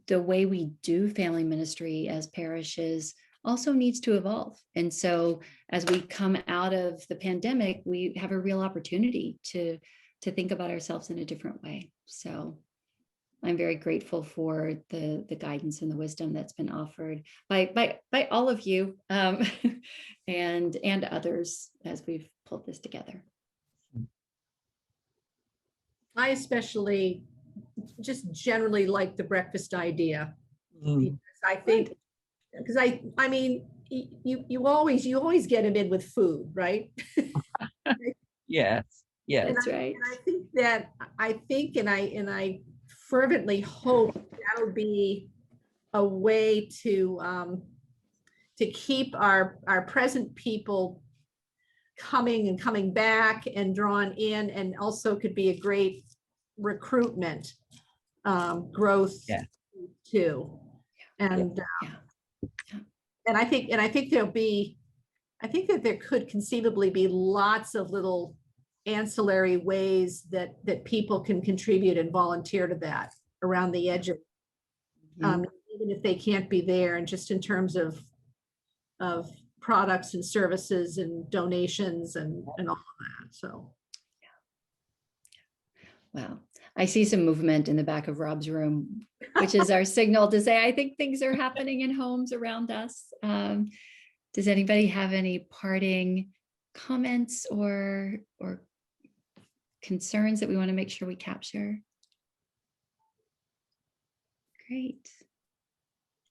Speaker 1: the way we do family ministry as parishes also needs to evolve. And so as we come out of the pandemic, we have a real opportunity to think about ourselves in a different way. So I'm very grateful for the guidance and the wisdom that's been offered by all of you and others as we've pulled this together.
Speaker 2: I especially just generally like the breakfast idea, because I think, because I mean, you always get them in with food, right?
Speaker 5: Yes, yes,
Speaker 1: that's right.
Speaker 2: And I think and I fervently hope that'll be a way to keep our present people coming back and drawn in, and also could be a great recruitment growth too. And and I think there'll be, I think that there could conceivably be lots of little ancillary ways that people can contribute and volunteer to that around the edges. Even if they can't be there, and just in terms of products and services and donations and all of that. So
Speaker 1: Wow. I see some movement in the back of Rob's room, which is our signal to say, I think things are happening in homes around us. Does anybody have any parting comments or concerns that we want to make sure we capture? Great.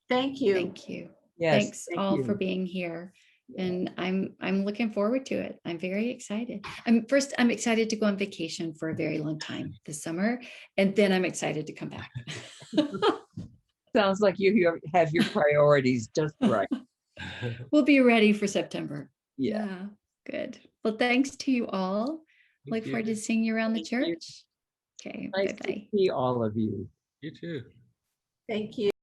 Speaker 2: thank you.
Speaker 1: Thank you.
Speaker 5: Yes.
Speaker 1: Thanks
Speaker 5: thank
Speaker 1: all
Speaker 5: you.
Speaker 1: for being here. And I'm looking forward to it. I'm very excited. I'm excited to go on vacation for a very long time this summer. And then I'm excited to come back.
Speaker 5: Sounds like you have your priorities just right.
Speaker 1: We'll be ready for September.
Speaker 5: Yeah.
Speaker 1: Good. Well, thanks to you all.
Speaker 4: Thank
Speaker 1: Look forward
Speaker 4: you.
Speaker 1: to seeing you around the
Speaker 5: Thank you.
Speaker 1: church. Okay,
Speaker 5: Nice
Speaker 1: bye-bye.
Speaker 5: to see all of you.
Speaker 4: You too.
Speaker 2: Thank you.